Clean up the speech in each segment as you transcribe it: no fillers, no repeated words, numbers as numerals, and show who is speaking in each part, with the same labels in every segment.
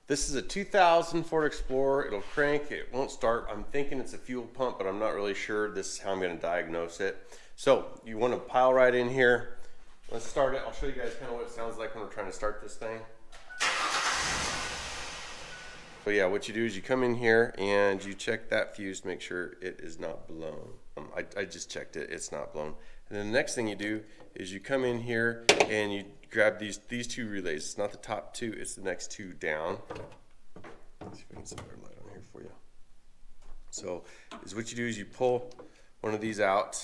Speaker 1: This is a 2000 Ford Explorer. It'll crank, it won't start. I'm thinking it's a fuel pump, but I'm not really sure. This is how I'm gonna diagnose it. So you wanna pile right in here. Let's start it. I'll show you guys kind of what it sounds like when we're trying to start this thing. So yeah, what you do is you come in here and you check that fuse to make sure it is not blown. I just checked it, it's not blown. And then the next thing you do is you come in here and you grab these two relays. It's not the top two, it's the next two down. Let's see if I can set our light on here for you. So is what you do is you pull one of these out.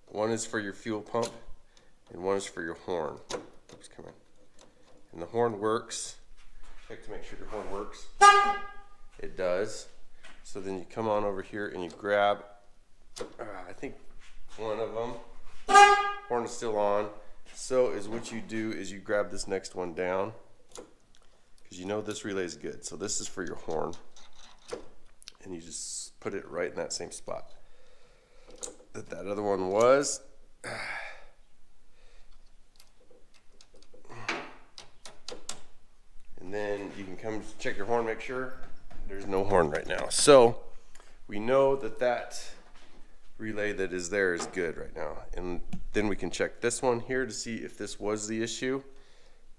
Speaker 1: One is for your fuel pump and one is for your horn. Oops, come on. And the horn works. Check to make sure your horn works. It does. So then you come on over here and you grab, I think one of them. Horn is still on. So is what you do is you grab this next one down because you know this relay is good. So this is for your horn and you just put it right in that same spot that other one was. And then you can come check your horn, make sure there's no horn right now. So we know that that relay that is there is good right now. And then we can check this one here to see if this was the issue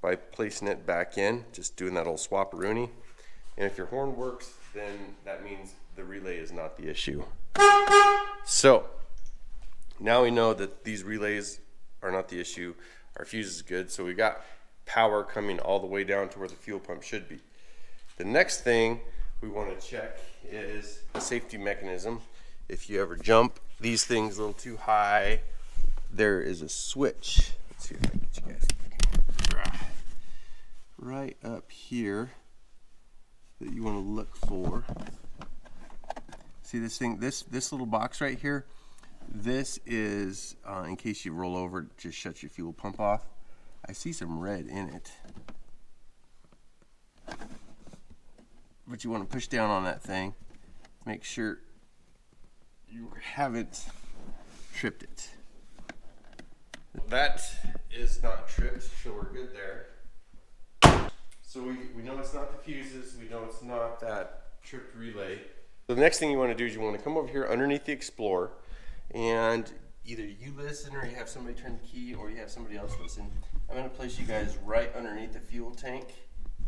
Speaker 1: by placing it back in, just doing that old swap-a-rooney. And if your horn works, then that means the relay is not the issue. So now we know that these relays are not the issue. Our fuse is good, so we got power coming all the way down to where the fuel pump should be. The next thing we want to check is the safety mechanism. If you ever jump these things a little too high, there is a switch. Let's see if I can get you guys right up here that you want to look for. See this thing, this little box right here, this is in case you roll over, it just shuts your fuel pump off. I see some red in it, but you want to push down on that thing, make sure you haven't tripped it. That is not tripped, so we're good there. So we know it's not the fuses, we know it's not that tripped relay. So the next thing you want to do is you want to come over here underneath the Explorer, and either you listen or you have somebody turn the key or you have somebody else listen. I'm going to place you guys right underneath the fuel tank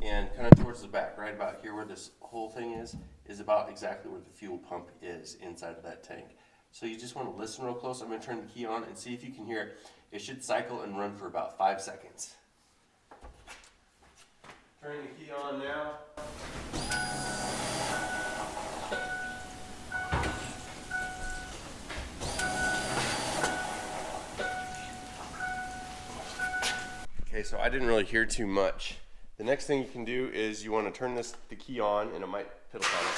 Speaker 1: and kind of towards the back, right about here where this whole thing is about exactly where the fuel pump is inside of that tank. So you just want to listen real close. I'm going to turn the key on and see if you can hear it. It should cycle and run for about 5 seconds. Turning the key on now. Okay, so I didn't really hear too much. The next thing you can do is you want to turn the key on and it might piddle on it.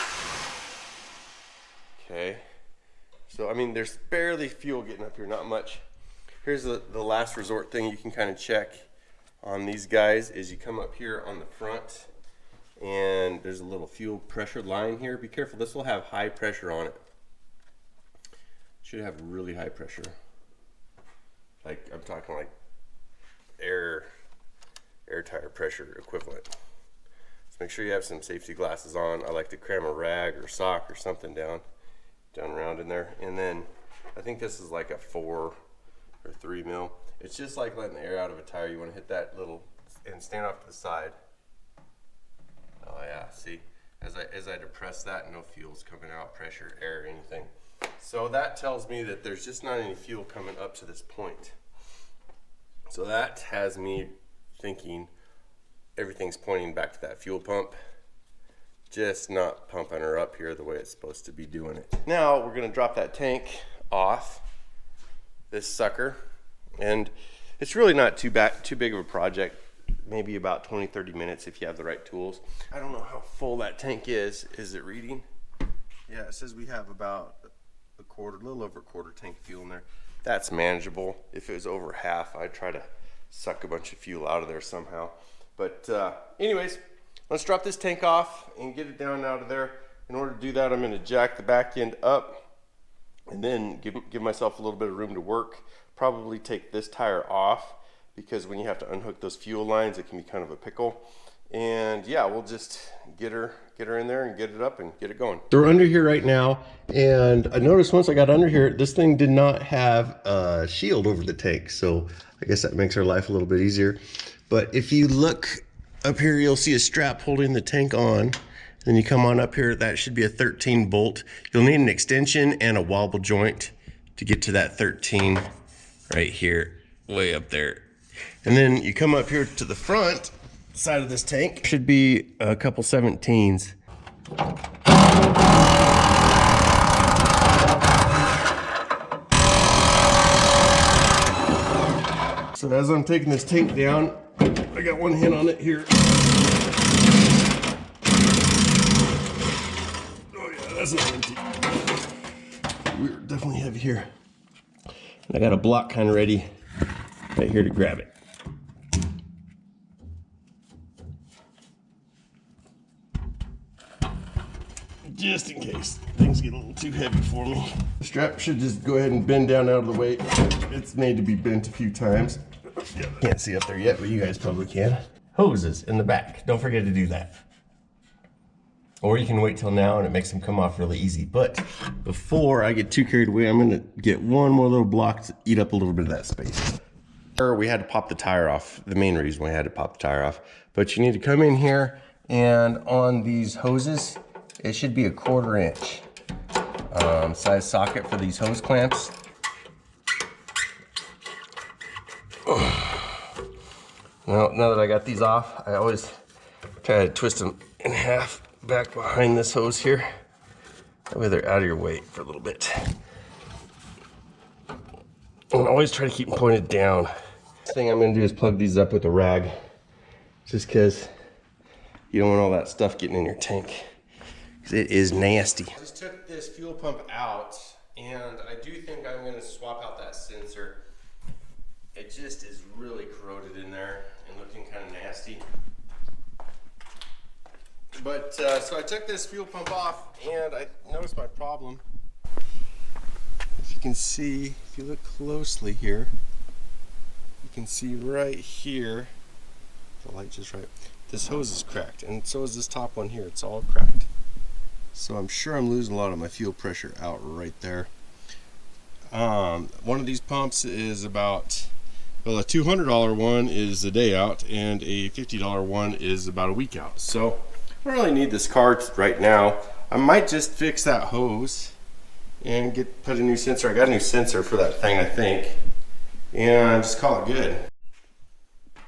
Speaker 1: Okay, so I mean there's barely fuel getting up here, not much. Here's the last resort thing you can kind of check on these guys is you come up here on the front and there's a little fuel pressure line here. Be careful, this will have high pressure on it. Should have really high pressure. Like I'm talking like air tire pressure equivalent. So make sure you have some safety glasses on. I like to cram a rag or sock or something down around in there. And then I think this is like a 4 or 3 mil. It's just like letting the air out of a tire. You want to hit that little and stand off to the side. Oh yeah, see, as I depress that, no fuel's coming out, pressure, air, anything. So that tells me that there's just not any fuel coming up to this point. So that has me thinking everything's pointing back to that fuel pump, just not pumping her up here the way it's supposed to be doing it. Now we're gonna drop that tank off this sucker, and it's really not too big of a project, maybe about 20-30 minutes if you have the right tools. I don't know how full that tank is. Is it reading? Yeah, it says we have about a little over a quarter tank of fuel in there. That's manageable. If it was over half, I'd try to suck a bunch of fuel out of there somehow. But anyways, let's drop this tank off and get it down out of there. In order to do that, I'm going to jack the back end up and then give myself a little bit of room to work. Probably take this tire off because when you have to unhook those fuel lines, it can be kind of a pickle. And yeah, we'll just get her in there and get it up and get it going. So we're under here right now, and I noticed once I got under here, this thing did not have a shield over the tank. So I guess that makes our life a little bit easier. But if you look up here, you'll see a strap holding the tank on. Then you come on up here, that should be a 13 bolt. You'll need an extension and a wobble joint to get to that 13 right here, way up there. And then you come up here to the front side of this tank, should be a couple 17s. So as I'm taking this tank down, I got one hand on it here. Oh yeah, that's not empty. We're definitely heavy here. And I got a block kind of ready right here to grab it. Just in case things get a little too heavy for me. The strap should just go ahead and bend down out of the way. It's made to be bent a few times. Yeah, can't see up there yet, but you guys probably can. Hoses in the back. Don't forget to do that. Or you can wait till now and it makes them come off really easy. But before I get too carried away, I'm gonna get one more little block to eat up a little bit of that space. We had to pop the tire off. The main reason we had to pop the tire off. But you need to come in here, and on these hoses, it should be a 1/4 inch size socket for these hose clamps. Well, now that I got these off, I always try to twist them in half back behind this hose here. That way they're out of your way for a little bit. And always try to keep them pointed down. Next thing I'm gonna do is plug these up with a rag, just because you don't want all that stuff getting in your tank. It is nasty. I just took this fuel pump out, and I do think I'm going to swap out that sensor. It just is really corroded in there and looking kind of nasty. But so I took this fuel pump off, and I noticed my problem. If you can see, if you look closely here, you can see right here, the light just right, this hose is cracked, and so is this top one here. It's all cracked. So I'm sure I'm losing a lot of my fuel pressure out right there. One of these pumps is about, well, a $200 one is a day out, and a $50 one is about a week out. So I don't really need this car right now. I might just fix that hose and put a new sensor. I got a new sensor for that thing, I think, and just call it good.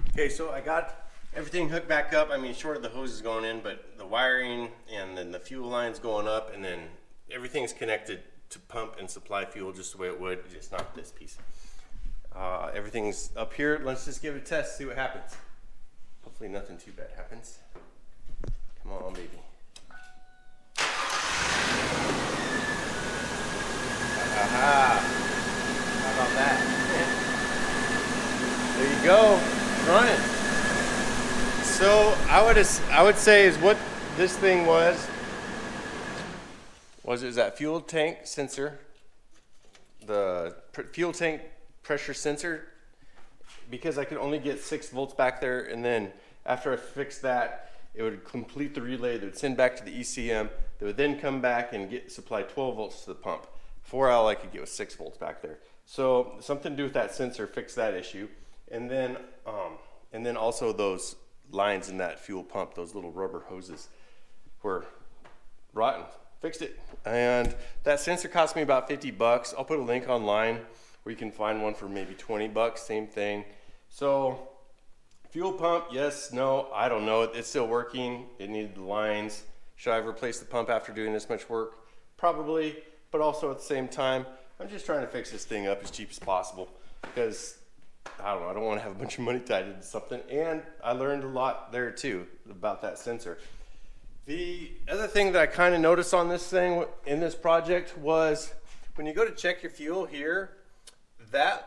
Speaker 1: Okay, so I got everything hooked back up. I mean, short of the hoses going in, but the wiring and then the fuel lines going up, and then everything's connected to pump and supply fuel just the way it would, just not this piece. Everything's up here. Let's just give it a test, see what happens. Hopefully nothing too bad happens. Come on, baby. Aha! How about that? There you go. It's running. So I would say is what this thing was that fuel tank sensor, the fuel tank pressure sensor, because I could only get 6 volts back there, and then after I fixed that, it would complete the relay that would send back to the ECM, that would then come back and supply 12 volts to the pump. For all I could get was 6 volts back there. So something to do with that sensor fixed that issue, and then also those lines in that fuel pump, those little rubber hoses were rotten. Fixed it, and that sensor cost me about 50 bucks. I'll put a link online where you can find one for maybe 20 bucks, same thing. So fuel pump, yes, no, I don't know. It's still working. It needed the lines. Should I have replaced the pump after doing this much work? Probably, but also at the same time, I'm just trying to fix this thing up as cheap as possible, because I don't know, I don't want to have a bunch of money tied into something. And I learned a lot there too about that sensor. The other thing that I kind of noticed on this thing in this project was when you go to check your fuel here, oh,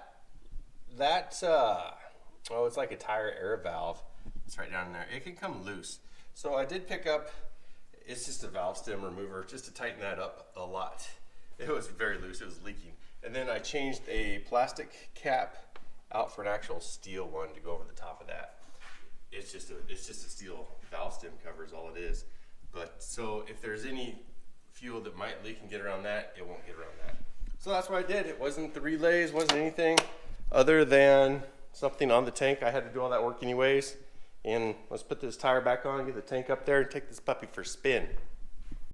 Speaker 1: it's like a tire air valve. It's right down in there. It can come loose. So I did pick up, it's just a valve stem remover just to tighten that up a lot. It was very loose, it was leaking. And then I changed a plastic cap out for an actual steel one to go over the top of that. it's just a steel valve stem cover is all it is. But so if there's any fuel that might leak and get around that, it won't get around that. So that's what I did. It wasn't the relays, wasn't anything other than something on the tank. I had to do all that work anyways. And let's put this tire back on, get the tank up there, and take this puppy for a spin.